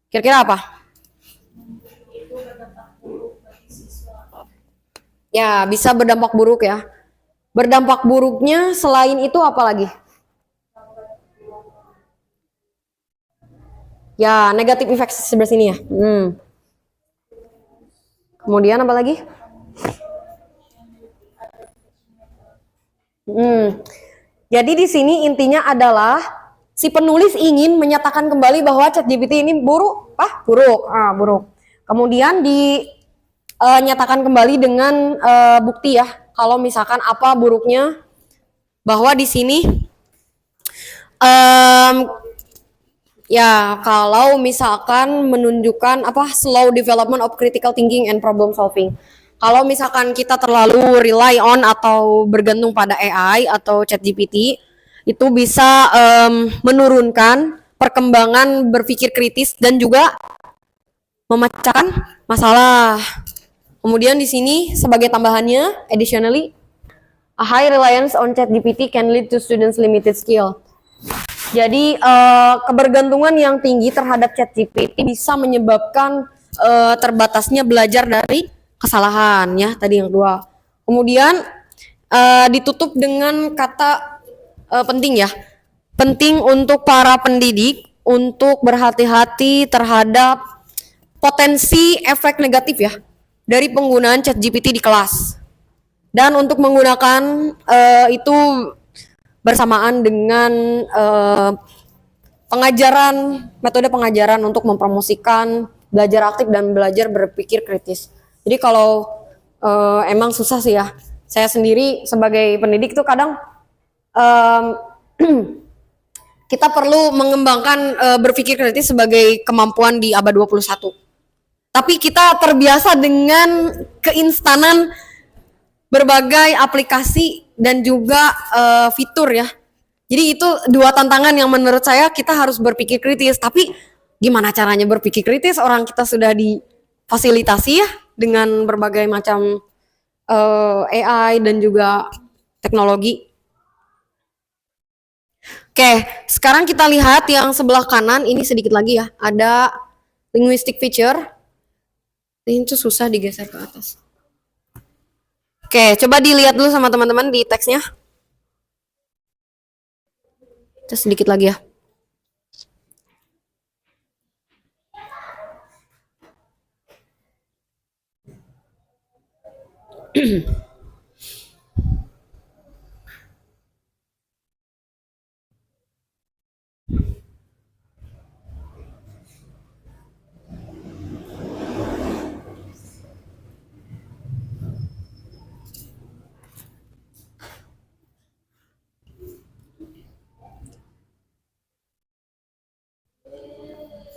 Kira-kira apa? Ya, bisa berdampak buruk ya. Berdampak buruknya selain itu apa lagi? Ya, negatif efek sebelah sini ya. Kemudian apa lagi? Jadi di sini intinya adalah si penulis ingin menyatakan kembali bahwa ChatGPT ini buruk, buruk. Kemudian dinyatakan kembali dengan bukti ya, kalau misalkan apa buruknya, bahwa di sini ya kalau misalkan menunjukkan apa slow development of critical thinking and problem solving. Kalau misalkan kita terlalu rely on atau bergantung pada AI atau ChatGPT, itu bisa menurunkan perkembangan berpikir kritis dan juga memecahkan masalah. Kemudian di sini sebagai tambahannya, additionally, a high reliance on ChatGPT can lead to students limited skill. Jadi kebergantungan yang tinggi terhadap ChatGPT bisa menyebabkan terbatasnya belajar dari kesalahan ya, tadi yang kedua. Kemudian ditutup dengan kata penting ya. Penting untuk para pendidik untuk berhati-hati terhadap potensi efek negatif ya dari penggunaan ChatGPT di kelas. Dan untuk menggunakan itu bersamaan dengan metode pengajaran untuk mempromosikan belajar aktif dan belajar berpikir kritis. Jadi kalau emang susah sih ya. Saya sendiri sebagai pendidik tuh kadang kita perlu mengembangkan berpikir kritis sebagai kemampuan di abad 21. Tapi kita terbiasa dengan keinstanan berbagai aplikasi dan juga fitur ya. Jadi itu dua tantangan yang menurut saya kita harus berpikir kritis. Tapi gimana caranya berpikir kritis? Orang kita sudah difasilitasi ya dengan berbagai macam AI dan juga teknologi. Oke, sekarang kita lihat yang sebelah kanan ini sedikit lagi ya. Ada linguistic feature. Ini tuh susah digeser ke atas. Oke, coba dilihat dulu sama teman-teman di teksnya. Terus sedikit lagi ya.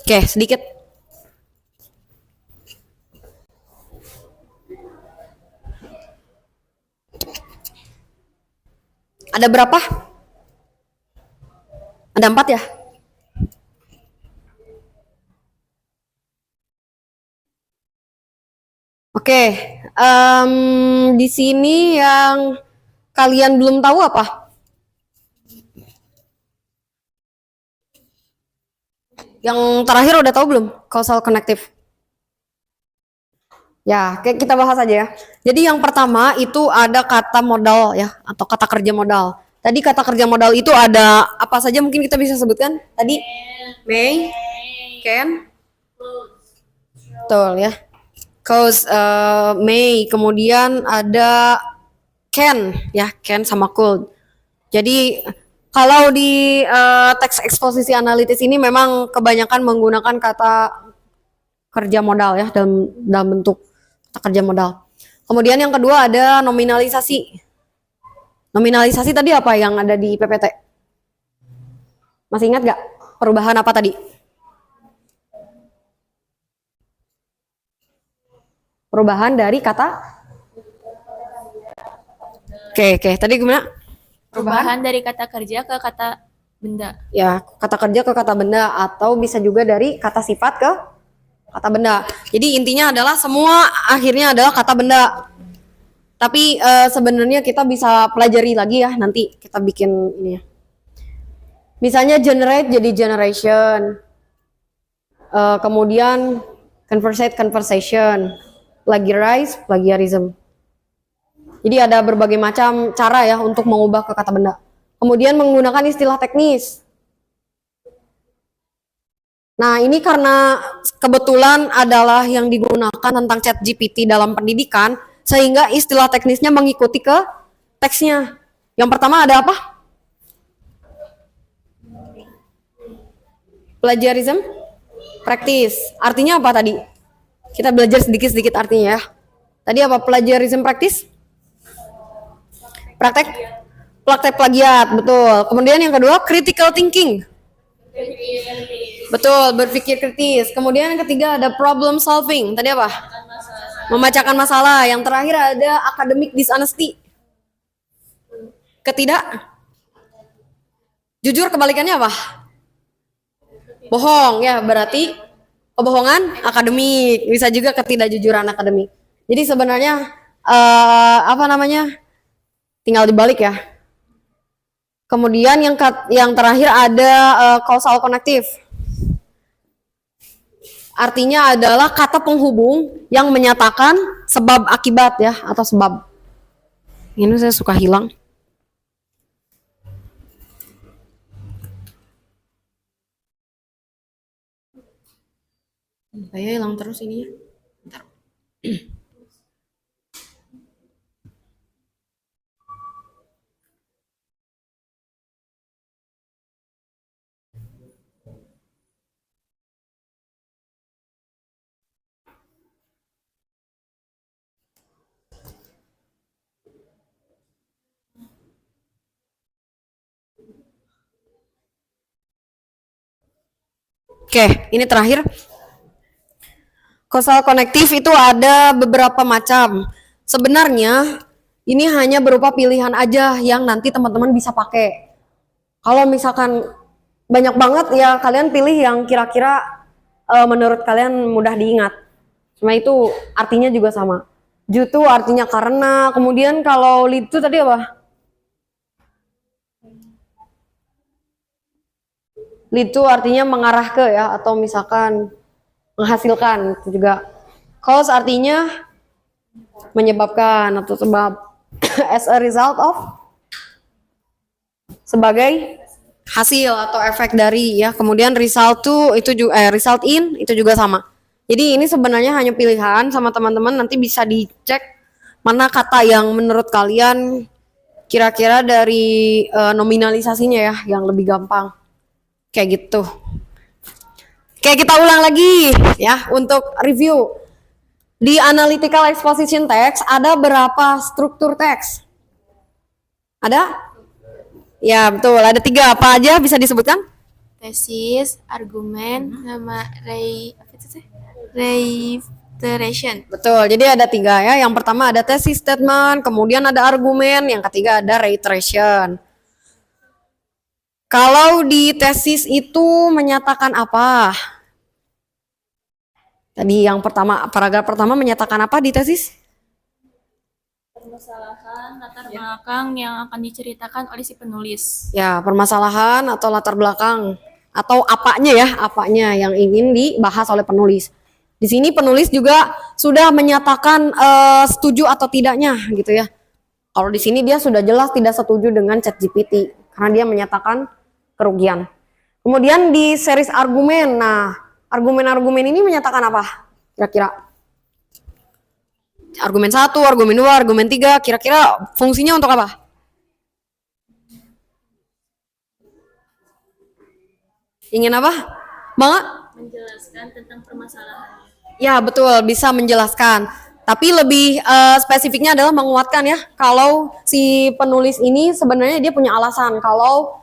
Oke, sedikit. Ada berapa? Ada 4 ya? Oke, di sini yang kalian belum tahu apa? Yang terakhir udah tahu belum? Causal connective. Ya, kita bahas aja ya. Jadi yang pertama itu ada kata modal ya, atau kata kerja modal. Tadi kata kerja modal itu ada apa saja mungkin kita bisa sebutkan? Tadi may, can, betul ya. Cause may, kemudian ada can ya, can sama could. Jadi kalau di teks eksposisi analitis ini memang kebanyakan menggunakan kata kerja modal ya dalam bentuk kata kerja modal. Kemudian yang kedua ada nominalisasi. Nominalisasi tadi apa yang ada di PPT? Masih ingat gak? Perubahan apa tadi? Perubahan dari kata? Oke, tadi gimana? Perubahan dari kata kerja ke kata benda. Ya, kata kerja ke kata benda, atau bisa juga dari kata sifat ke kata benda. Jadi intinya adalah semua akhirnya adalah kata benda. Tapi sebenarnya kita bisa pelajari lagi ya, nanti kita bikin ini ya. Misalnya generate jadi generation. Kemudian conversation, plagiarism. Jadi ada berbagai macam cara ya untuk mengubah ke kata benda. Kemudian menggunakan istilah teknis. Nah, ini karena kebetulan adalah yang digunakan tentang ChatGPT dalam pendidikan, sehingga istilah teknisnya mengikuti ke teksnya. Yang pertama ada apa? Plagiarism, practice. Artinya apa tadi? Kita belajar sedikit-sedikit artinya ya. Tadi apa? Plagiarism practice? Praktek plagiat, betul. Kemudian yang kedua, critical thinking. Betul, berpikir kritis. Kemudian yang ketiga ada problem solving. Tadi apa? Memecahkan masalah. Yang terakhir ada academic dishonesty. Jujur kebalikannya apa? Bohong ya, berarti kebohongan akademik. Bisa juga ketidakjujuran akademik. Jadi sebenarnya tinggal dibalik ya. Kemudian yang terakhir ada causal connective. Artinya adalah kata penghubung yang menyatakan sebab akibat ya, atau sebab. Ini saya suka hilang. Saya hilang terus ini ya. Bentar. Oke, ini terakhir. Causal connective itu ada beberapa macam. Sebenarnya ini hanya berupa pilihan aja yang nanti teman-teman bisa pakai. Kalau misalkan banyak banget ya, kalian pilih yang kira-kira menurut kalian mudah diingat. Cuma itu artinya juga sama. Jutu artinya karena, kemudian kalau lead itu tadi apa? Lead itu artinya mengarah ke ya, atau misalkan menghasilkan, itu juga. Cause artinya menyebabkan atau sebab. As a result of, sebagai hasil atau efek dari ya. Kemudian result result in itu juga sama. Jadi ini sebenarnya hanya pilihan sama teman-teman, nanti bisa dicek mana kata yang menurut kalian kira-kira dari nominalisasinya ya yang lebih gampang. Kayak gitu. Kayak kita ulang lagi ya untuk review. Di analytical exposition text ada berapa struktur teks? Ada? Ya betul, ada 3. Apa aja bisa disebutkan? Tesis, argumen, sama reiteration. Betul, jadi ada 3 ya. Yang pertama ada thesis statement, kemudian ada argumen, yang ketiga ada reiteration. Kalau di tesis itu menyatakan apa? Tadi yang pertama, paragraf pertama menyatakan apa di tesis? Permasalahan latar belakang yang akan diceritakan oleh si penulis. Ya, permasalahan atau latar belakang atau apanya yang ingin dibahas oleh penulis. Di sini penulis juga sudah menyatakan setuju atau tidaknya gitu ya. Kalau di sini dia sudah jelas tidak setuju dengan ChatGPT karena dia menyatakan kerugian. Kemudian di series argumen. Nah, argumen-argumen ini menyatakan apa? Kira-kira argumen 1, argumen 2, argumen 3, kira-kira fungsinya untuk apa? Ingin apa? Banget? Menjelaskan tentang permasalahan. Ya, betul, bisa menjelaskan. Tapi lebih spesifiknya adalah menguatkan ya. Kalau si penulis ini sebenarnya dia punya alasan kalau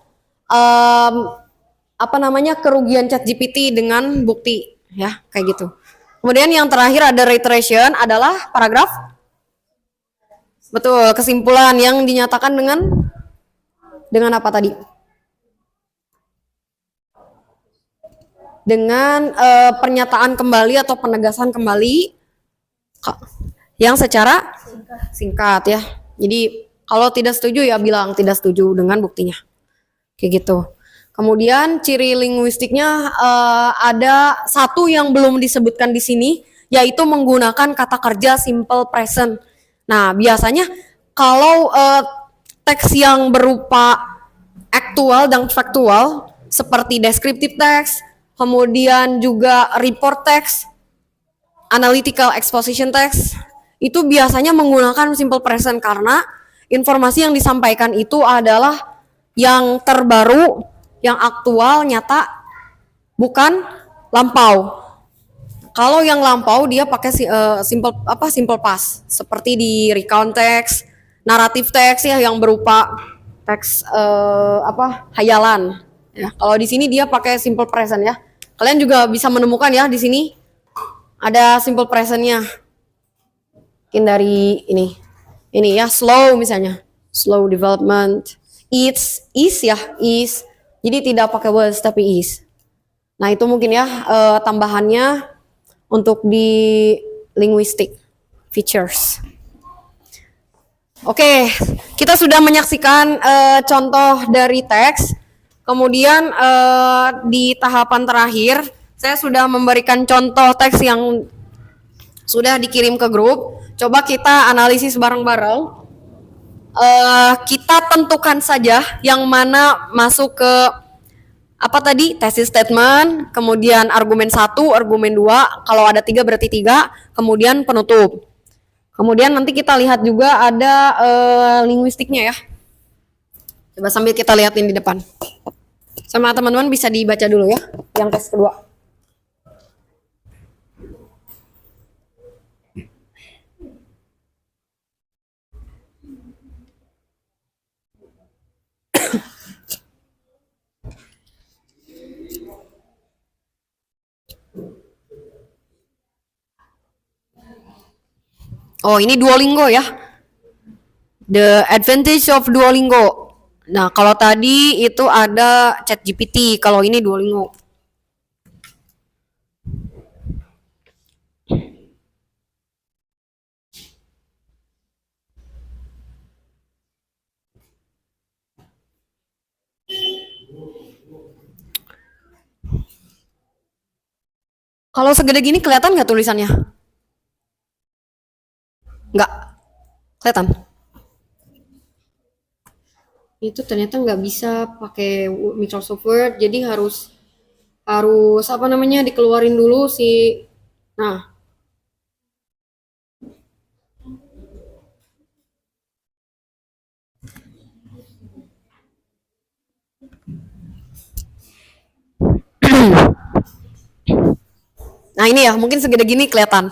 kerugian ChatGPT dengan bukti ya, kayak gitu. Kemudian yang terakhir ada reiteration adalah paragraf. Betul, kesimpulan yang dinyatakan dengan apa tadi? Dengan pernyataan kembali atau penegasan kembali yang secara singkat ya. Jadi kalau tidak setuju ya bilang tidak setuju dengan buktinya. Kayak gitu. Kemudian ciri linguistiknya ada satu yang belum disebutkan di sini, yaitu menggunakan kata kerja simple present. Nah, biasanya kalau teks yang berupa aktual dan faktual seperti descriptive text, kemudian juga report text, analytical exposition text, itu biasanya menggunakan simple present karena informasi yang disampaikan itu adalah yang terbaru, yang aktual, nyata, bukan lampau. Kalau yang lampau dia pakai simple past seperti di recount text, narrative text ya yang berupa teks hayalan. Ya, kalau di sini dia pakai simple present ya. Kalian juga bisa menemukan ya di sini ada simple presentnya. Mungkin dari ini ya, slow misalnya, slow development, is ya, is. Jadi tidak pakai was tapi is. Nah itu mungkin ya tambahannya untuk di linguistic features. Oke, kita sudah menyaksikan contoh dari teks. Kemudian di tahapan terakhir, saya sudah memberikan contoh teks yang sudah dikirim ke grup. Coba kita analisis bareng-bareng. Kita tentukan saja yang mana masuk ke apa tadi, thesis statement, kemudian argumen 1, argumen 2, kalau ada 3 berarti 3, kemudian penutup. Kemudian nanti kita lihat juga ada linguistiknya ya. Coba sambil kita lihatin di depan. Sama teman-teman bisa dibaca dulu ya, yang tes kedua. Oh, ini Duolingo ya. The advantage of Duolingo. Nah, kalau tadi itu ada ChatGPT, kalau ini Duolingo. Kalau segede gini kelihatan nggak tulisannya? Nggak kelihatan. Itu ternyata nggak bisa pakai Microsoft Word, jadi harus apa namanya, dikeluarin dulu si. Nah, nah ini ya, mungkin segede gini kelihatan.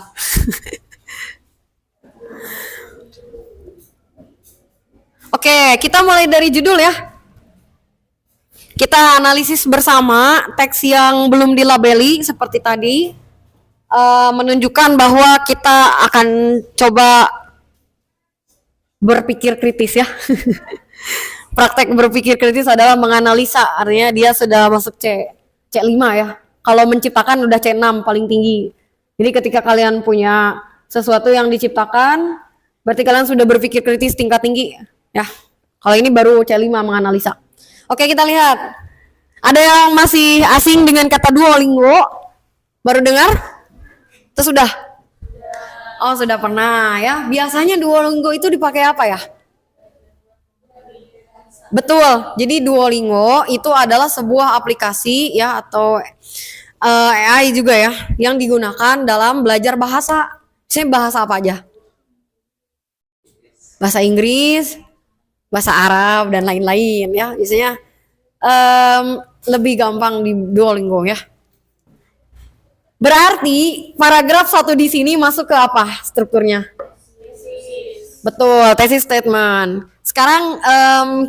Oke, kita mulai dari judul ya. Kita analisis bersama teks yang belum dilabeli seperti tadi, menunjukkan bahwa kita akan coba berpikir kritis ya. Praktek berpikir kritis adalah menganalisa, artinya dia sudah masuk C5 ya. Kalau menciptakan udah C6 paling tinggi. Jadi ketika kalian punya sesuatu yang diciptakan, berarti kalian sudah berpikir kritis tingkat tinggi ya. Kalau ini baru C5 menganalisa. Oke, kita lihat. Ada yang masih asing dengan kata Duolingo? Baru dengar? Itu sudah? Oh, sudah pernah ya. Biasanya Duolingo itu dipakai apa ya? Betul. Jadi Duolingo itu adalah sebuah aplikasi ya, atau AI juga ya, yang digunakan dalam belajar bahasa. Misalnya bahasa apa aja? Bahasa Inggris, bahasa Arab, dan lain-lain ya. Biasanya lebih gampang di Duolingo ya. Berarti paragraf 1 di sini masuk ke apa strukturnya? Betul, thesis statement. Sekarang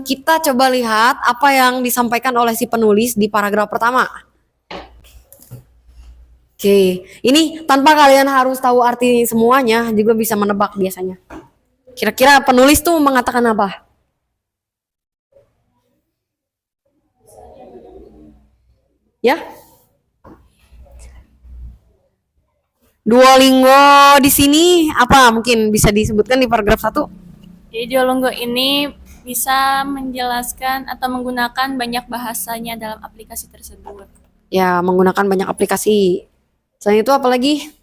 kita coba lihat apa yang disampaikan oleh si penulis di paragraf pertama. Oke, ini tanpa kalian harus tahu arti semuanya, juga bisa menebak biasanya. Kira-kira penulis tuh mengatakan apa? Ya? Duolingo di sini apa mungkin bisa disebutkan di paragraf 1? Jadi Duolingo ini bisa menjelaskan atau menggunakan banyak bahasanya dalam aplikasi tersebut. Ya, menggunakan banyak aplikasi. Selain itu apa lagi?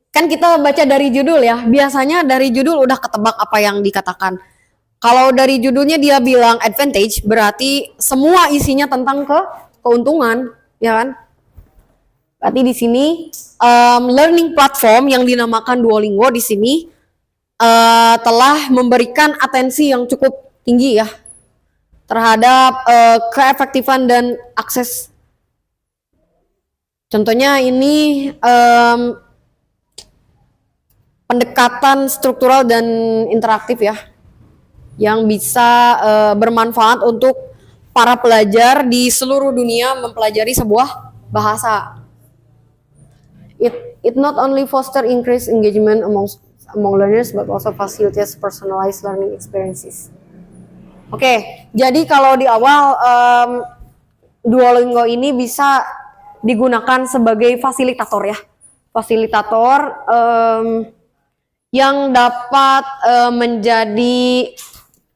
Kan kita baca dari judul ya. Biasanya dari judul udah ketebak apa yang dikatakan. Kalau dari judulnya dia bilang advantage, berarti semua isinya tentang keuntungan, ya kan? Berarti di sini learning platform yang dinamakan Duolingo di sini telah memberikan atensi yang cukup tinggi ya terhadap keefektifan dan akses. Contohnya ini pendekatan struktural dan interaktif ya, yang bisa bermanfaat untuk para pelajar di seluruh dunia mempelajari sebuah bahasa. It not only foster increased engagement among learners but also facilitates personalized learning experiences. Oke, jadi kalau di awal Duolingo ini bisa digunakan sebagai fasilitator ya, fasilitator yang dapat menjadi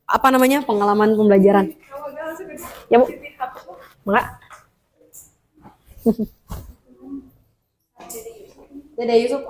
apa namanya pengalaman pembelajaran. Ya Bu, enggak? Dede Yusuf.